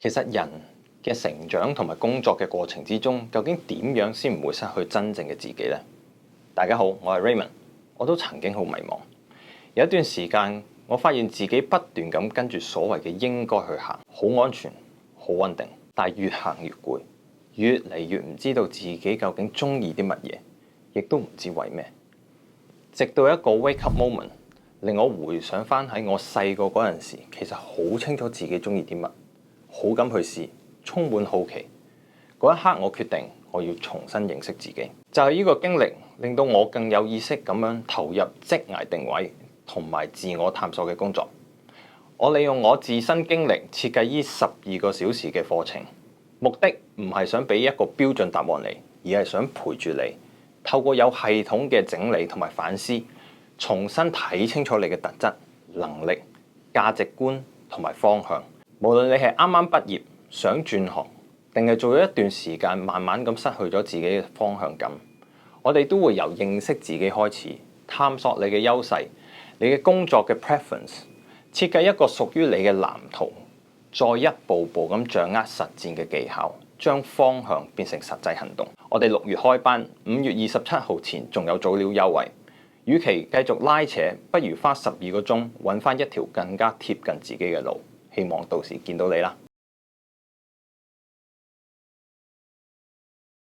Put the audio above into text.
其實人嘅成長同埋工作嘅過程之中，究竟點樣先唔會失去真正嘅自己呢？大家好，我係 Raymond，我都曾經好迷茫。有一段時間，我發現自己不斷咁跟住所謂嘅應該去行，好安全，好穩定，但係越行越攰，越嚟越唔知道自己究竟中意啲乜嘢，亦都唔知為咩。直到一個 wake up moment，令我回想翻喺我細個嗰陣時，其實好清楚自己中意啲乜。好敢去試，充滿好奇。嗰一刻，我決定我要重新認識自己。就係呢個經歷，令到我更有意識咁樣投入職涯定位同埋自我探索嘅工作。我利用我自身經歷設計呢12個小時嘅課程，目的唔係想俾一個標準答案你，而係想陪住你，透過有系統嘅整理同埋反思，重新睇清楚你嘅特質、能力、價值觀同埋方向。無論你係啱啱畢業想轉行，定係做咗一段時間，慢慢咁失去咗自己嘅方向感，我哋都會由認識自己開始，探索你嘅優勢、你嘅工作嘅 preference， 設計一個屬於你嘅藍圖，再一步步咁掌握實戰嘅技巧，將方向變成實際行動。我哋6月開班，5月27號前仲有早鳥優惠。與其繼續拉扯，不如花12個鐘揾翻一條更加貼近自己嘅路。希望到時見到你啦〜